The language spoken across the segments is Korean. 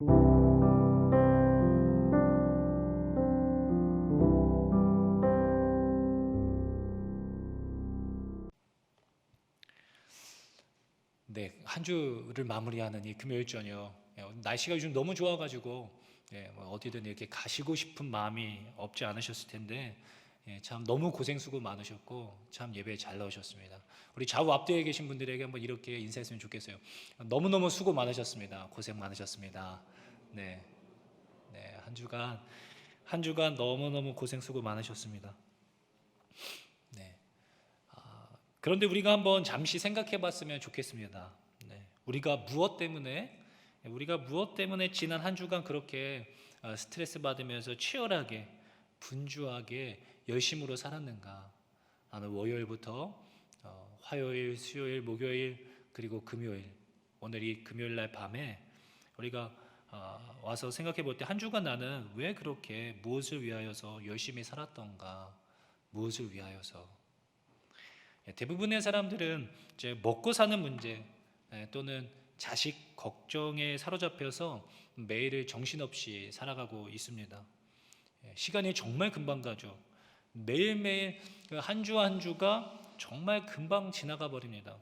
네, 한 주를 마무리하는 이 금요일 저녁, 날씨가 요즘 너무 좋아가지고 뭐 어디든 이렇게 가시고 싶은 마음이 없지 않으셨을 텐데, 참 너무 고생 수고 많으셨고 참 예배 잘 나오셨습니다. 우리 좌우 앞뒤에 계신 분들에게 한번 이렇게 인사했으면 좋겠어요. 너무너무 수고 많으셨습니다. 고생 많으셨습니다. 네, 네, 한 주간 너무너무 고생 수고 많으셨습니다. 네. 그런데 우리가 한번 잠시 생각해 봤으면 좋겠습니다. 네. 우리가 무엇 때문에 지난 한 주간 그렇게 스트레스 받으면서 치열하게, 분주하게, 열심으로 살았는가? 오늘 월요일부터 화요일, 수요일, 목요일, 그리고 금요일, 오늘 이 금요일 날 밤에 우리가 와서 생각해 볼 때 한 주간 나는 왜 그렇게 무엇을 위하여서 열심히 살았던가? 무엇을 위하여서? 대부분의 사람들은 이제 먹고 사는 문제, 또는 자식 걱정에 사로잡혀서 매일을 정신없이 살아가고 있습니다. 시간이 정말 금방 가죠. 매일매일 한 주 한 주가 정말 금방 지나가 버립니다.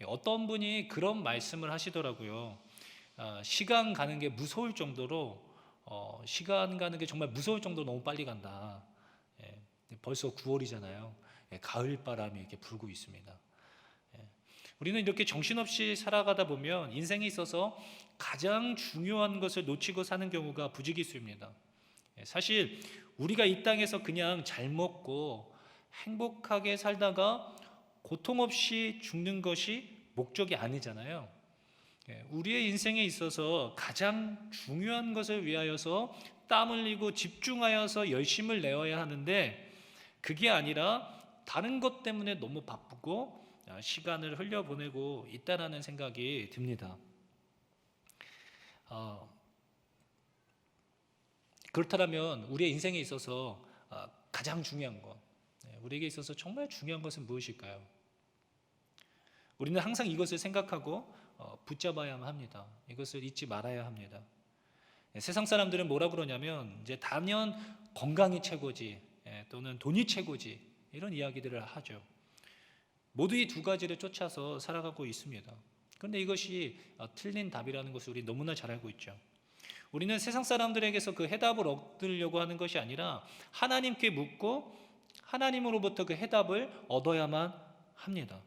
어떤 분이 그런 말씀을 하시더라고요. 시간 가는 게 무서울 정도로, 시간 가는 게 정말 무서울 정도로 너무 빨리 간다. 벌써 9월이잖아요. 가을 바람이 이렇게 불고 있습니다. 우리는 이렇게 정신없이 살아가다 보면 인생에 있어서 가장 중요한 것을 놓치고 사는 경우가 부지기수입니다. 사실 우리가 이 땅에서 그냥 잘 먹고 행복하게 살다가 고통 없이 죽는 것이 목적이 아니잖아요. 우리의 인생에 있어서 가장 중요한 것을 위하여서 땀 흘리고 집중하여서 열심을 내어야 하는데, 그게 아니라 다른 것 때문에 너무 바쁘고 시간을 흘려보내고 있다라는 생각이 듭니다. 그렇다면 우리의 인생에 있어서 가장 중요한 것, 우리에게 있어서 정말 중요한 것은 무엇일까요? 우리는 항상 이것을 생각하고 붙잡아야만 합니다. 이것을 잊지 말아야 합니다. 세상 사람들은 뭐라 그러냐면 이제 단연 건강이 최고지, 또는 돈이 최고지, 이런 이야기들을 하죠. 모두 이 두 가지를 쫓아서 살아가고 있습니다. 그런데 이것이 틀린 답이라는 것을 우리 너무나 잘 알고 있죠. 우리는 세상 사람들에게서 그 해답을 얻으려고 하는 것이 아니라 하나님께 묻고 하나님으로부터 그 해답을 얻어야만 합니다.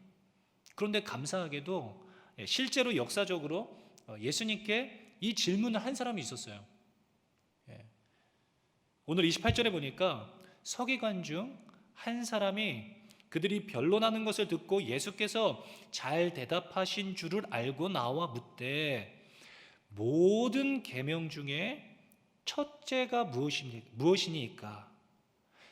그런데 감사하게도 실제로 역사적으로 예수님께 이 질문을 한 사람이 있었어요. 오늘 28절에 보니까 서기관 중 한 사람이 그들이 변론하는 것을 듣고 예수께서 잘 대답하신 줄을 알고 나와 묻되, 모든 계명 중에 첫째가 무엇이니까?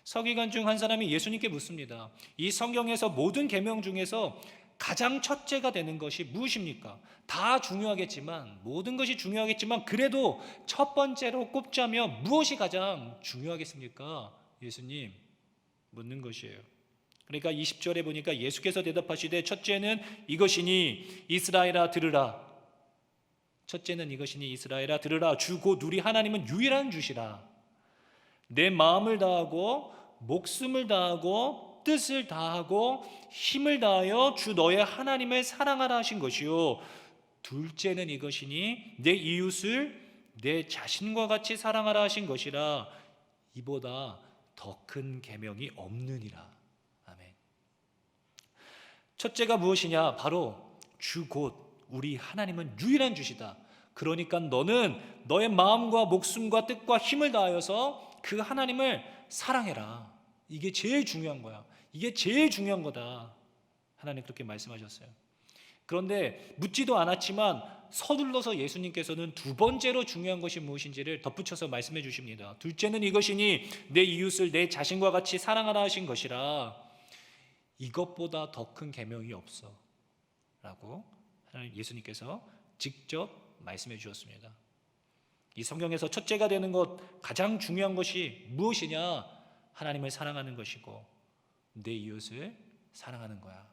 서기관 중 한 사람이 예수님께 묻습니다. 이 성경에서 모든 계명 중에서 가장 첫째가 되는 것이 무엇입니까? 다 중요하겠지만, 모든 것이 중요하겠지만, 그래도 첫 번째로 꼽자면 무엇이 가장 중요하겠습니까? 예수님, 묻는 것이에요. 그러니까 20절에 보니까 예수께서 대답하시되, 첫째는 이것이니 이스라엘아 들으라. 첫째는 이것이니 이스라엘아 들으라. 주 곧 우리 하나님은 유일한 주시라. 내 마음을 다하고 목숨을 다하고 뜻을 다하고 힘을 다하여 주 너의 하나님을 사랑하라 하신 것이요, 둘째는 이것이니 내 이웃을 내 자신과 같이 사랑하라 하신 것이라. 이보다 더 큰 계명이 없느니라. 아멘. 첫째가 무엇이냐? 바로 주 곧 우리 하나님은 유일한 주시다. 그러니까 너는 너의 마음과 목숨과 뜻과 힘을 다하여서 그 하나님을 사랑해라. 이게 제일 중요한 거야. 이게 제일 중요한 거다. 하나님 그렇게 말씀하셨어요. 그런데 묻지도 않았지만 서둘러서 예수님께서는 두 번째로 중요한 것이 무엇인지를 덧붙여서 말씀해 주십니다. 둘째는 이것이니 내 이웃을 내 자신과 같이 사랑하라 하신 것이라. 이것보다 더 큰 계명이 없어 라고 예수님께서 직접 말씀해 주셨습니다. 이 성경에서 첫째가 되는 것, 가장 중요한 것이 무엇이냐? 하나님을 사랑하는 것이고 내 이웃을 사랑하는 거야.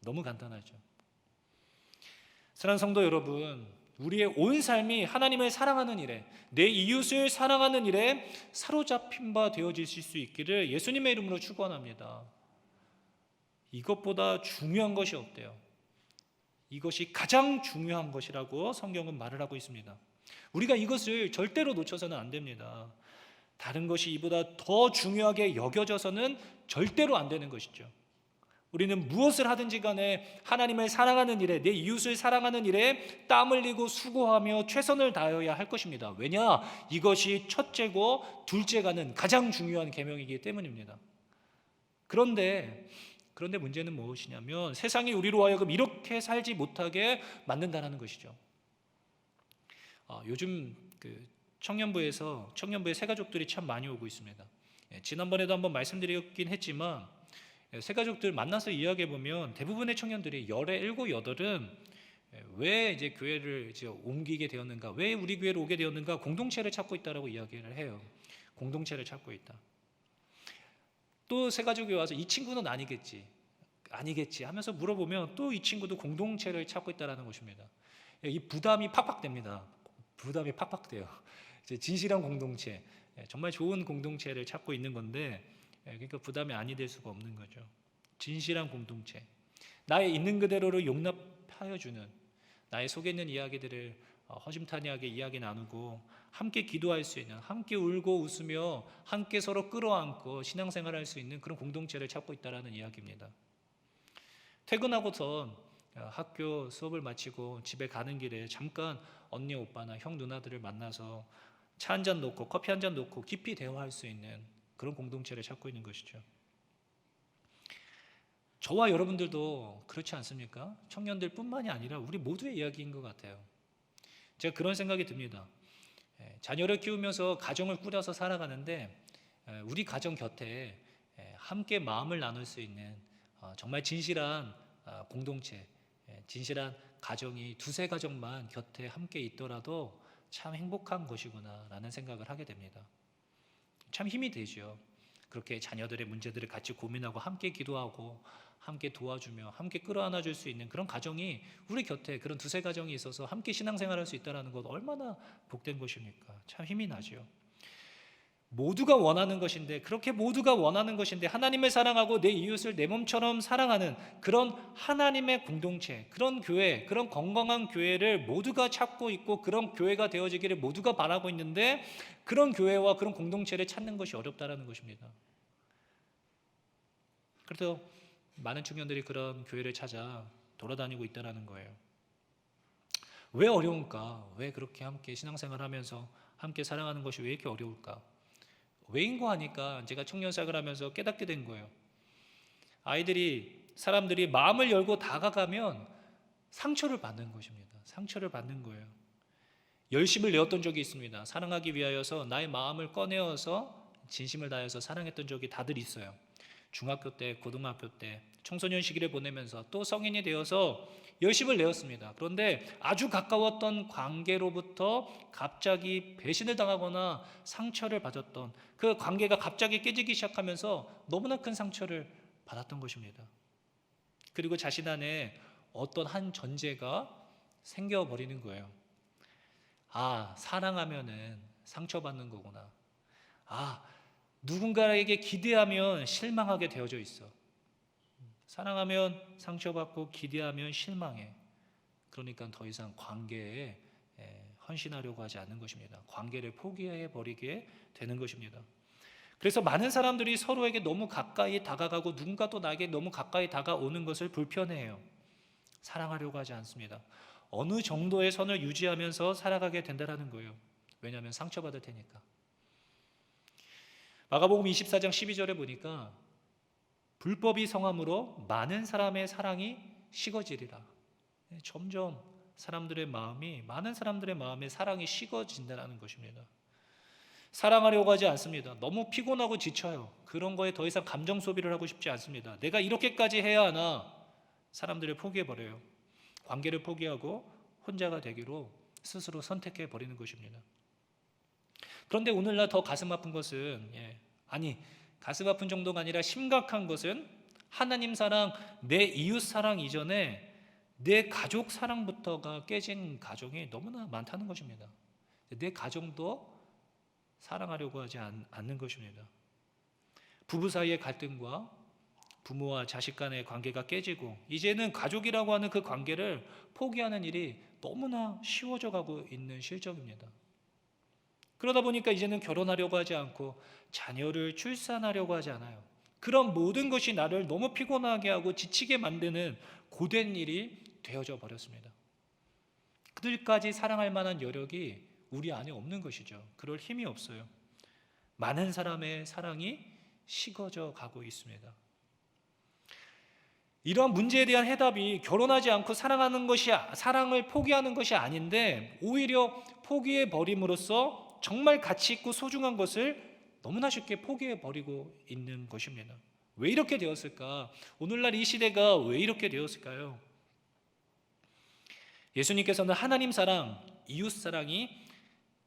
너무 간단하죠. 사랑하는 성도 여러분, 우리의 온 삶이 하나님을 사랑하는 일에, 내 이웃을 사랑하는 일에 사로잡힌 바 되어질 수 있기를 예수님의 이름으로 축원합니다. 이것보다 중요한 것이 없대요. 이것이 가장 중요한 것이라고 성경은 말을 하고 있습니다. 우리가 이것을 절대로 놓쳐서는 안 됩니다. 다른 것이 이보다 더 중요하게 여겨져서는 절대로 안 되는 것이죠. 우리는 무엇을 하든지 간에 하나님을 사랑하는 일에, 내 이웃을 사랑하는 일에 땀 흘리고 수고하며 최선을 다해야 할 것입니다. 왜냐? 이것이 첫째고 둘째가는 가장 중요한 계명이기 때문입니다. 그런데 문제는 무엇이냐면 세상이 우리로 하여금 이렇게 살지 못하게 만든다는 것이죠. 요즘 청년부에 새가족들이 참 많이 오고 있습니다. 지난번에도 한번 말씀드렸긴 했지만 새가족들 만나서 이야기해 보면 대부분의 청년들이 열의 7, 8은 왜 이제 교회를 이제 옮기게 되었는가, 왜 우리 교회로 오게 되었는가, 공동체를 찾고 있다라고 이야기를 해요. 공동체를 찾고 있다. 또 새가족이 와서 이 친구는 아니겠지 하면서 물어보면 또 이 친구도 공동체를 찾고 있다라는 것입니다. 이 부담이 팍팍 됩니다. 부담이 팍팍 돼요. 진실한 공동체, 정말 좋은 공동체를 찾고 있는 건데, 그러니까 부담이 아니 될 수가 없는 거죠. 진실한 공동체, 나의 있는 그대로를 용납하여 주는, 나의 속에 있는 이야기들을 허심탄회하게 이야기 나누고 함께 기도할 수 있는, 함께 울고 웃으며 함께 서로 끌어안고 신앙생활할 수 있는 그런 공동체를 찾고 있다라는 이야기입니다. 퇴근하고선 학교 수업을 마치고 집에 가는 길에 잠깐 언니 오빠나 형 누나들을 만나서 차 한 잔 놓고 커피 한 잔 놓고 깊이 대화할 수 있는 그런 공동체를 찾고 있는 것이죠. 저와 여러분들도 그렇지 않습니까? 청년들 뿐만이 아니라 우리 모두의 이야기인 것 같아요. 제가 그런 생각이 듭니다. 자녀를 키우면서 가정을 꾸려서 살아가는데 우리 가정 곁에 함께 마음을 나눌 수 있는 정말 진실한 공동체, 진실한 가정이 2-3 가정만 곁에 함께 있더라도 참 행복한 것이구나 라는 생각을 하게 됩니다. 참 힘이 되죠. 그렇게 자녀들의 문제들을 같이 고민하고 함께 기도하고 함께 도와주며 함께 끌어안아 줄 수 있는 그런 가정이 우리 곁에, 그런 2-3 가정이 있어서 함께 신앙생활할 수 있다는 것 얼마나 복된 것입니까? 참 힘이 나죠. 모두가 원하는 것인데, 그렇게 모두가 원하는 것인데 하나님을 사랑하고 내 이웃을 내 몸처럼 사랑하는 그런 하나님의 공동체, 그런 교회, 그런 건강한 교회를 모두가 찾고 있고 그런 교회가 되어지기를 모두가 바라고 있는데 그런 교회와 그런 공동체를 찾는 것이 어렵다라는 것입니다. 그래서 많은 청년들이 그런 교회를 찾아 돌아다니고 있다는 거예요. 왜 어려울까? 왜 그렇게 함께 신앙생활하면서 함께 사랑하는 것이 왜 이렇게 어려울까? 왜인고 하니까 제가 청년사역을 하면서 깨닫게 된 거예요. 사람들이 마음을 열고 다가가면 상처를 받는 것입니다. 상처를 받는 거예요. 열심을 내었던 적이 있습니다. 사랑하기 위하여서 나의 마음을 꺼내어서 진심을 다해서 사랑했던 적이 다들 있어요. 중학교 때, 고등학교 때, 청소년 시기를 보내면서 또 성인이 되어서 열심을 내었습니다. 그런데 아주 가까웠던 관계로부터 갑자기 배신을 당하거나 상처를 받았던 그 관계가 갑자기 깨지기 시작하면서 너무나 큰 상처를 받았던 것입니다. 그리고 자신 안에 어떤 한 전제가 생겨버리는 거예요. 사랑하면은 상처받는 거구나. 누군가에게 기대하면 실망하게 되어져 있어. 사랑하면 상처받고 기대하면 실망해. 그러니까 더 이상 관계에 헌신하려고 하지 않는 것입니다. 관계를 포기해버리게 되는 것입니다. 그래서 많은 사람들이 서로에게 너무 가까이 다가가고 누군가 또 나에게 너무 가까이 다가오는 것을 불편해해요. 사랑하려고 하지 않습니다. 어느 정도의 선을 유지하면서 살아가게 된다는 거예요. 왜냐하면 상처받을 테니까. 마가복음 24장 12절에 보니까 불법이 성함으로 많은 사람의 사랑이 식어지리라. 점점 많은 사람들의 마음에 사랑이 식어진다는 것입니다. 사랑하려고 하지 않습니다. 너무 피곤하고 지쳐요. 그런 거에 더 이상 감정 소비를 하고 싶지 않습니다. 내가 이렇게까지 해야 하나? 사람들을 포기해버려요. 관계를 포기하고 혼자가 되기로 스스로 선택해 버리는 것입니다. 그런데 오늘날 더 가슴 아픈 것은 가슴 아픈 정도가 아니라 심각한 것은 하나님 사랑, 내 이웃 사랑 이전에 내 가족 사랑부터가 깨진 가정이 너무나 많다는 것입니다. 내 가정도 사랑하려고 하지 않는 것입니다. 부부 사이의 갈등과 부모와 자식 간의 관계가 깨지고 이제는 가족이라고 하는 그 관계를 포기하는 일이 너무나 쉬워져 가고 있는 실정입니다. 그러다 보니까 이제는 결혼하려고 하지 않고 자녀를 출산하려고 하지 않아요. 그런 모든 것이 나를 너무 피곤하게 하고 지치게 만드는 고된 일이 되어져 버렸습니다. 그들까지 사랑할 만한 여력이 우리 안에 없는 것이죠. 그럴 힘이 없어요. 많은 사람의 사랑이 식어져 가고 있습니다. 이러한 문제에 대한 해답이 결혼하지 않고 사랑을 포기하는 것이 아닌데 오히려 포기해 버림으로써 정말 가치 있고 소중한 것을 너무나 쉽게 포기해 버리고 있는 것입니다. 왜 이렇게 되었을까? 오늘날 이 시대가 왜 이렇게 되었을까요? 예수님께서는 하나님 사랑, 이웃 사랑이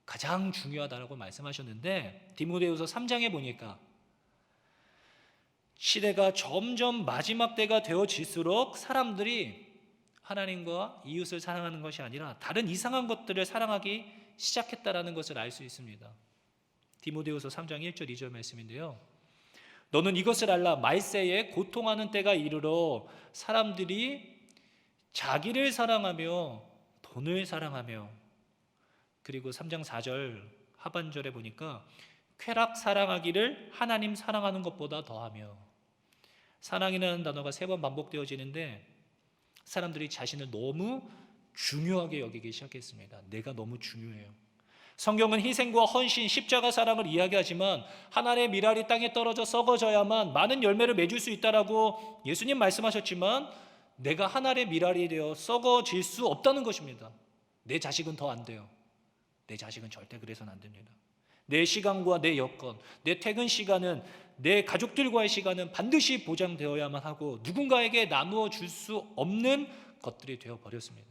가장 중요하다고 말씀하셨는데 디모데후서 3장에 보니까 시대가 점점 마지막 때가 되어질수록 사람들이 하나님과 이웃을 사랑하는 것이 아니라 다른 이상한 것들을 사랑하기 시작했다라는 것을 알 수 있습니다. 디모데후서 3장 1절 2절 말씀인데요. 너는 이것을 알라. 말세에 고통하는 때가 이르러 사람들이 자기를 사랑하며 돈을 사랑하며, 그리고 3장 4절 하반절에 보니까 쾌락 사랑하기를 하나님 사랑하는 것보다 더하며, 사랑이라는 단어가 3번 반복되어지는데 사람들이 자신을 너무 중요하게 여기기 시작했습니다. 내가 너무 중요해요. 성경은 희생과 헌신, 십자가 사랑을 이야기하지만 한 알의 밀알이 땅에 떨어져 썩어져야만 많은 열매를 맺을 수 있다라고 예수님 말씀하셨지만 내가 한 알의 밀알이 되어 썩어질 수 없다는 것입니다. 내 자식은 더 안 돼요. 내 자식은 절대 그래서는 안 됩니다. 내 시간과 내 여건, 내 퇴근 시간은, 내 가족들과의 시간은 반드시 보장되어야만 하고 누군가에게 나누어 줄 수 없는 것들이 되어버렸습니다.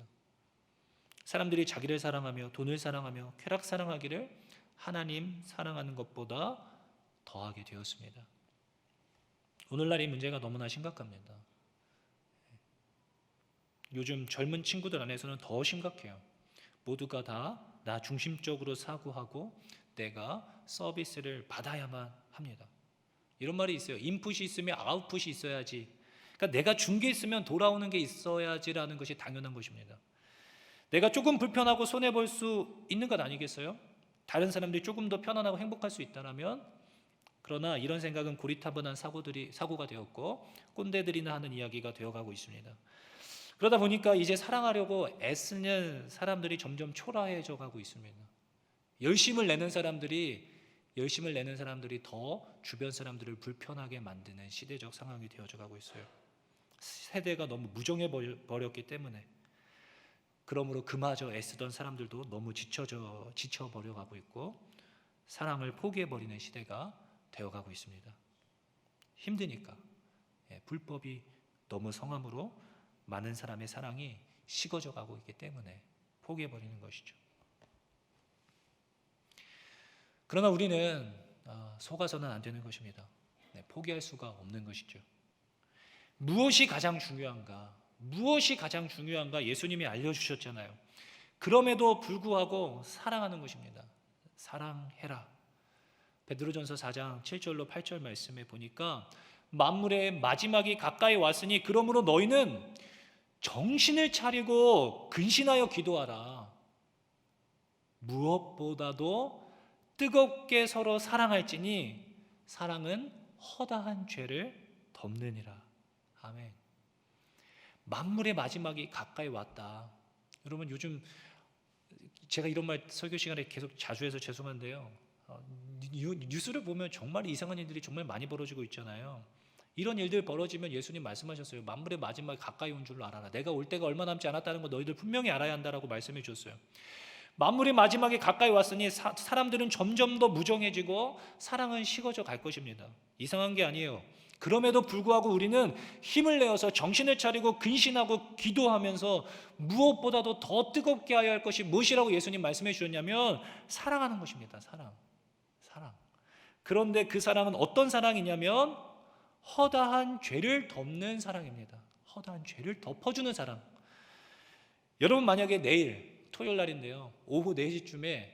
사람들이 자기를 사랑하며 돈을 사랑하며 쾌락 사랑하기를 하나님 사랑하는 것보다 더하게 되었습니다. 오늘날 이 문제가 너무나 심각합니다. 요즘 젊은 친구들 안에서는 더 심각해요. 모두가 다 나 중심적으로 사고하고 내가 서비스를 받아야만 합니다. 이런 말이 있어요. 인풋이 있으면 아웃풋이 있어야지. 그러니까 내가 준 게 있으면 돌아오는 게 있어야지라는 것이 당연한 것입니다. 내가 조금 불편하고 손해볼 수 있는 것 아니겠어요? 다른 사람들이 조금 더 편안하고 행복할 수 있다면, 그러나 이런 생각은 고리타분한 사고가 되었고 꼰대들이나 하는 이야기가 되어가고 있습니다. 그러다 보니까 이제 사랑하려고 애쓰는 사람들이 점점 초라해져 가고 있습니다. 열심을 내는 사람들이 더 주변 사람들을 불편하게 만드는 시대적 상황이 되어져 가고 있어요. 세대가 너무 무정해 버렸기 때문에, 그러므로 그마저 애쓰던 사람들도 너무 지쳐버려 가고 있고 사랑을 포기해버리는 시대가 되어가고 있습니다. 힘드니까, 불법이 너무 성함으로 많은 사람의 사랑이 식어져 가고 있기 때문에 포기해버리는 것이죠. 그러나 우리는 속아서는 안 되는 것입니다. 포기할 수가 없는 것이죠. 무엇이 가장 중요한가? 예수님이 알려주셨잖아요. 그럼에도 불구하고 사랑하는 것입니다. 사랑해라. 베드로전서 4장 7절로 8절 말씀에 보니까 만물의 마지막이 가까이 왔으니 그러므로 너희는 정신을 차리고 근신하여 기도하라. 무엇보다도 뜨겁게 서로 사랑할지니 사랑은 허다한 죄를 덮느니라. 아멘. 만물의 마지막이 가까이 왔다. 여러분, 요즘 제가 이런 말 설교 시간에 계속 자주 해서 죄송한데요, 뉴스를 보면 정말 이상한 일들이 정말 많이 벌어지고 있잖아요. 이런 일들 벌어지면 예수님 말씀하셨어요. 만물의 마지막이 가까이 온 줄로 알아라. 내가 올 때가 얼마 남지 않았다는 거 너희들 분명히 알아야 한다라고 말씀해 주셨어요. 만물의 마지막이 가까이 왔으니 사람들은 점점 더 무정해지고 사랑은 식어져 갈 것입니다. 이상한 게 아니에요. 그럼에도 불구하고 우리는 힘을 내어서 정신을 차리고 근신하고 기도하면서 무엇보다도 더 뜨겁게 하여야 할 것이 무엇이라고 예수님 말씀해 주셨냐면 사랑하는 것입니다. 사랑. 그런데 그 사랑은 어떤 사랑이냐면 허다한 죄를 덮는 사랑입니다. 허다한 죄를 덮어주는 사랑. 여러분 만약에 내일 토요일 날인데요, 오후 4시쯤에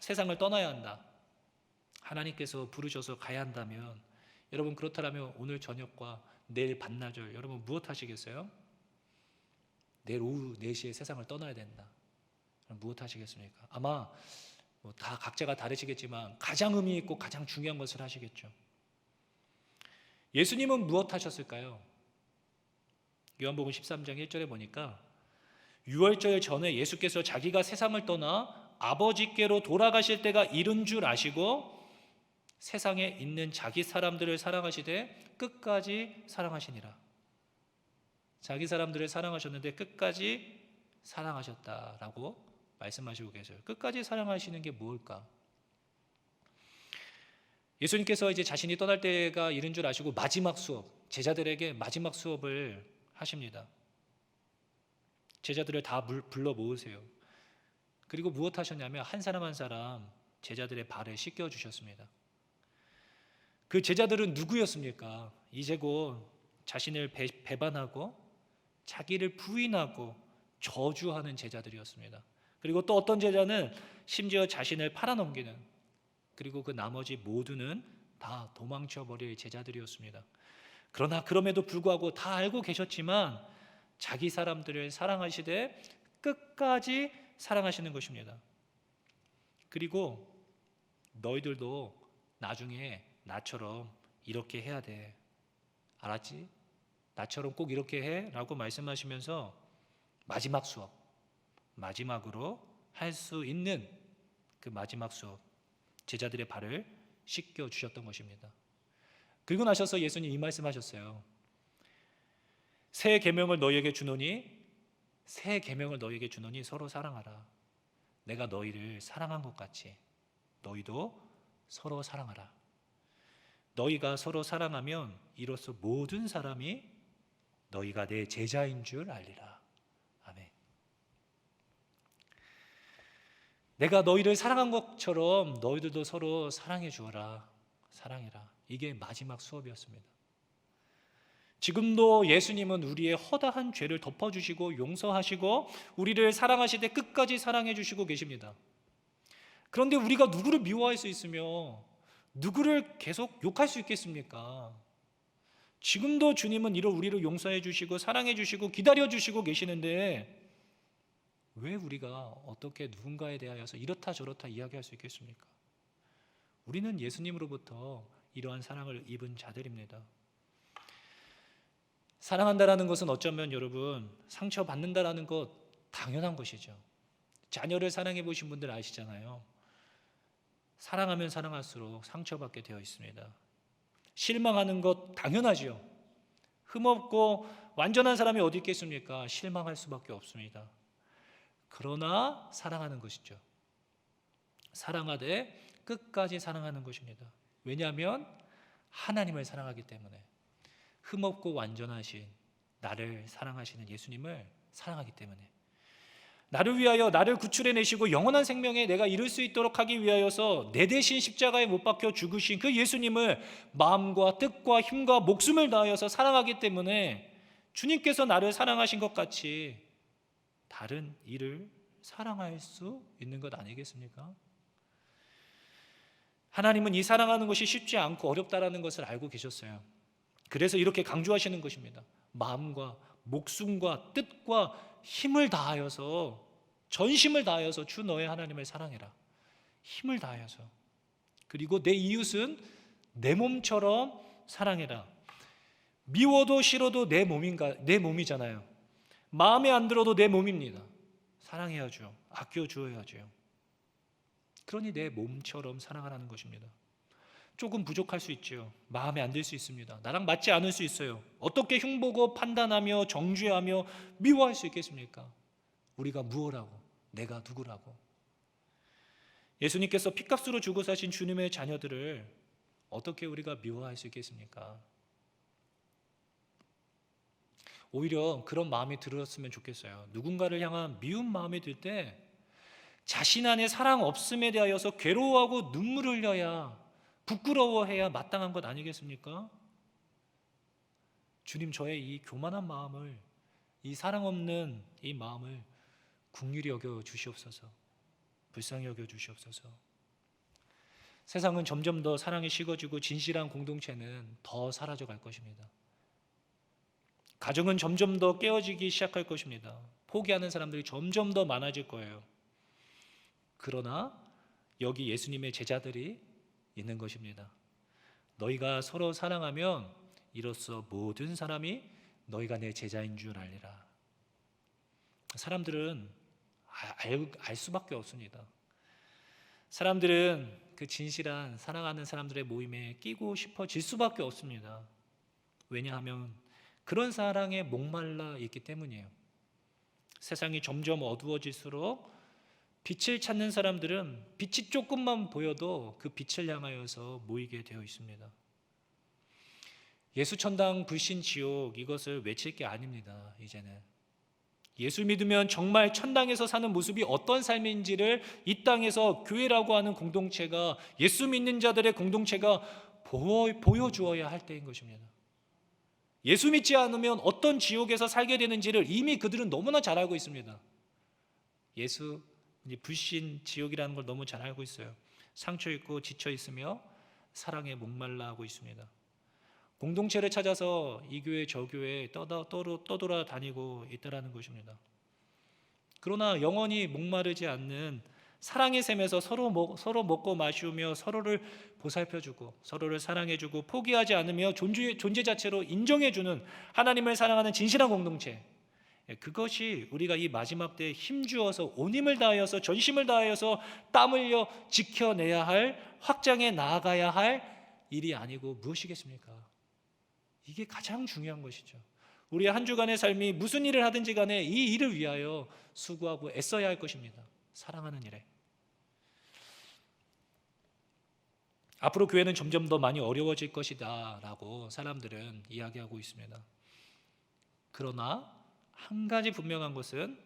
세상을 떠나야 한다, 하나님께서 부르셔서 가야 한다면, 여러분 그렇다면 오늘 저녁과 내일 반나절 여러분 무엇 하시겠어요? 내일 오후 4시에 세상을 떠나야 된다, 무엇 하시겠습니까? 아마 다 각자가 다르시겠지만 가장 의미 있고 가장 중요한 것을 하시겠죠. 예수님은 무엇 하셨을까요? 요한복음 13장 1절에 보니까 유월절 전에 예수께서 자기가 세상을 떠나 아버지께로 돌아가실 때가 이른 줄 아시고 세상에 있는 자기 사람들을 사랑하시되 끝까지 사랑하시니라. 자기 사람들을 사랑하셨는데 끝까지 사랑하셨다라고 말씀하시고 계세요. 끝까지 사랑하시는 게 뭘까? 예수님께서 이제 자신이 떠날 때가 이른 줄 아시고 마지막 수업, 제자들에게 마지막 수업을 하십니다. 제자들을 다 불러 모으세요. 그리고 무엇 하셨냐면 한 사람 한 사람 제자들의 발을 씻겨 주셨습니다. 그 제자들은 누구였습니까? 이제 곧 자신을 배반하고 자기를 부인하고 저주하는 제자들이었습니다. 그리고 또 어떤 제자는 심지어 자신을 팔아넘기는, 그리고 그 나머지 모두는 다 도망쳐버릴 제자들이었습니다. 그러나 그럼에도 불구하고 다 알고 계셨지만 자기 사람들을 사랑하시되 끝까지 사랑하시는 것입니다. 그리고 너희들도 나중에 나처럼 이렇게 해야 돼, 알았지? 나처럼 꼭 이렇게 해 라고 말씀하시면서 마지막 수업, 마지막으로 할 수 있는 그 마지막 수업, 제자들의 발을 씻겨 주셨던 것입니다. 그리고 나셔서 예수님 이 말씀하셨어요. 새 계명을 너희에게 주노니 서로 사랑하라. 내가 너희를 사랑한 것 같이 너희도 서로 사랑하라. 너희가 서로 사랑하면 이로써 모든 사람이 너희가 내 제자인 줄 알리라. 아멘. 내가 너희를 사랑한 것처럼 너희들도 서로 사랑해 주어라. 사랑해라. 이게 마지막 수업이었습니다. 지금도 예수님은 우리의 허다한 죄를 덮어주시고 용서하시고 우리를 사랑하시되 끝까지 사랑해 주시고 계십니다. 그런데 우리가 누구를 미워할 수 있으며 누구를 계속 욕할 수 있겠습니까? 지금도 주님은 이런 우리를 용서해 주시고 사랑해 주시고 기다려 주시고 계시는데 왜 우리가 어떻게 누군가에 대하여서 이렇다 저렇다 이야기할 수 있겠습니까? 우리는 예수님으로부터 이러한 사랑을 입은 자들입니다. 사랑한다라는 것은 어쩌면 여러분 상처받는다라는 것 당연한 것이죠. 자녀를 사랑해 보신 분들 아시잖아요. 사랑하면 사랑할수록 상처받게 되어 있습니다. 실망하는 것 당연하죠. 흠없고 완전한 사람이 어디 있겠습니까? 실망할 수밖에 없습니다. 그러나 사랑하는 것이죠. 사랑하되 끝까지 사랑하는 것입니다. 왜냐하면 하나님을 사랑하기 때문에, 흠없고 완전하신 나를 사랑하시는 예수님을 사랑하기 때문에, 나를 위하여 나를 구출해내시고 영원한 생명에 내가 이룰 수 있도록 하기 위하여서 내 대신 십자가에 못 박혀 죽으신 그 예수님을 마음과 뜻과 힘과 목숨을 다하여서 사랑하기 때문에 주님께서 나를 사랑하신 것 같이 다른 이를 사랑할 수 있는 것 아니겠습니까? 하나님은 이 사랑하는 것이 쉽지 않고 어렵다라는 것을 알고 계셨어요. 그래서 이렇게 강조하시는 것입니다. 마음과 목숨과 뜻과 힘을 다하여서, 전심을 다하여서 주 너의 하나님을 사랑해라. 힘을 다하여서. 그리고 내 이웃은 내 몸처럼 사랑해라. 미워도 싫어도 내 몸이잖아요. 마음에 안 들어도 내 몸입니다. 사랑해야죠. 아껴주어야죠. 그러니 내 몸처럼 사랑하라는 것입니다. 조금 부족할 수 있죠. 마음에 안 들 수 있습니다. 나랑 맞지 않을 수 있어요. 어떻게 흉보고 판단하며 정죄하며 미워할 수 있겠습니까? 우리가 무엇라고, 내가 누구라고. 예수님께서 피값으로 주고 사신 주님의 자녀들을 어떻게 우리가 미워할 수 있겠습니까? 오히려 그런 마음이 들었으면 좋겠어요. 누군가를 향한 미운 마음이 들 때 자신 안에 사랑 없음에 대하여서 괴로워하고 눈물을 흘려야, 부끄러워해야 마땅한 것 아니겠습니까? 주님, 저의 이 교만한 마음을 이 사랑 없는 이 마음을 긍휼히 여겨 주시옵소서. 불쌍히 여겨 주시옵소서. 세상은 점점 더 사랑이 식어지고 진실한 공동체는 더 사라져 갈 것입니다. 가정은 점점 더 깨어지기 시작할 것입니다. 포기하는 사람들이 점점 더 많아질 거예요. 그러나 여기 예수님의 제자들이 있는 것입니다. 너희가 서로 사랑하면 이로써 모든 사람이 너희가 내 제자인 줄 알리라. 사람들은 알 수밖에 없습니다. 사람들은 그 진실한 사랑하는 사람들의 모임에 끼고 싶어질 수밖에 없습니다. 왜냐하면 그런 사랑에 목말라 있기 때문이에요. 세상이 점점 어두워질수록 빛을 찾는 사람들은 빛이 조금만 보여도 그 빛을 향하여서 모이게 되어 있습니다. 예수 천당 불신 지옥 이것을 외칠 게 아닙니다. 이제는 예수 믿으면 정말 천당에서 사는 모습이 어떤 삶인지를 이 땅에서 교회라고 하는 공동체가, 예수 믿는 자들의 공동체가 보여주어야 할 때인 것입니다. 예수 믿지 않으면 어떤 지옥에서 살게 되는지를 이미 그들은 너무나 잘 알고 있습니다. 예수 불신 지옥이라는 걸 너무 잘 알고 있어요. 상처 있고 지쳐 있으며 사랑에 목말라 하고 있습니다. 공동체를 찾아서 이 교회 저 교회 떠돌아다니고 있다라는 것입니다. 그러나 영원히 목마르지 않는 사랑의 셈에서 서로 먹고 마시며 서로를 보살펴주고 서로를 사랑해주고 포기하지 않으며 존재 자체로 인정해주는 하나님을 사랑하는 진실한 공동체, 그것이 우리가 이 마지막 때에 힘주어서 온 힘을 다하여서 전심을 다하여서 땀 흘려 지켜내야 할, 확장해 나아가야 할 일이 아니고 무엇이겠습니까? 이게 가장 중요한 것이죠. 우리의 한 주간의 삶이 무슨 일을 하든지 간에 이 일을 위하여 수고하고 애써야 할 것입니다. 사랑하는 일에. 앞으로 교회는 점점 더 많이 어려워질 것이다 라고 사람들은 이야기하고 있습니다. 그러나 한 가지 분명한 것은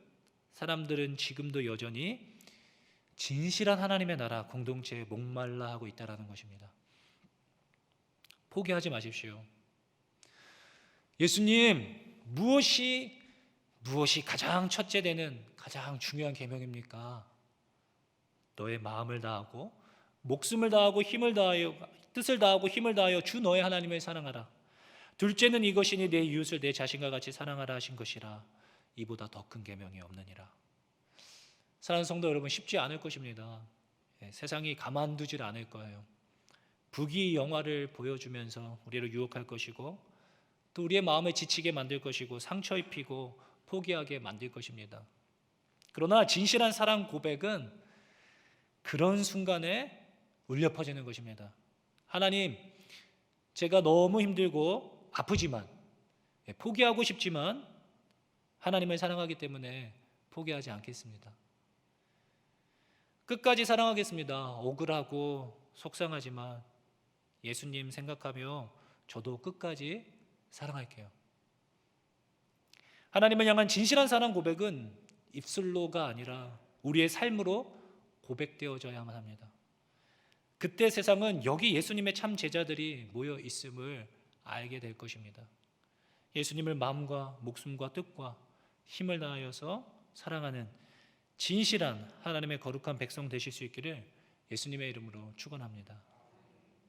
사람들은 지금도 여전히 진실한 하나님의 나라 공동체에 목말라 하고 있다는 것입니다. 포기하지 마십시오. 예수님, 무엇이 가장 첫째 되는 가장 중요한 계명입니까? 너의 마음을 다하고 목숨을 다하고 힘을 다하여 뜻을 다하고 힘을 다하여 주 너의 하나님을 사랑하라. 둘째는 이것이니 내 이웃을 내 자신과 같이 사랑하라 하신 것이라. 이보다 더 큰 계명이 없느니라. 사랑하는 성도 여러분, 쉽지 않을 것입니다. 세상이 가만두질 않을 거예요. 부귀 영화를 보여주면서 우리를 유혹할 것이고 또 우리의 마음을 지치게 만들 것이고 상처 입히고 포기하게 만들 것입니다. 그러나 진실한 사랑 고백은 그런 순간에 울려 퍼지는 것입니다. 하나님, 제가 너무 힘들고 아프지만, 포기하고 싶지만 하나님을 사랑하기 때문에 포기하지 않겠습니다. 끝까지 사랑하겠습니다. 억울하고 속상하지만 예수님 생각하며 저도 끝까지 사랑할게요. 하나님을 향한 진실한 사랑 고백은 입술로가 아니라 우리의 삶으로 고백되어져야만 합니다. 그때 세상은 여기 예수님의 참 제자들이 모여 있음을 알게 될 것입니다. 예수님을 마음과 목숨과 뜻과 힘을 다하여서 사랑하는 진실한 하나님의 거룩한 백성 되실 수 있기를 예수님의 이름으로 축원합니다.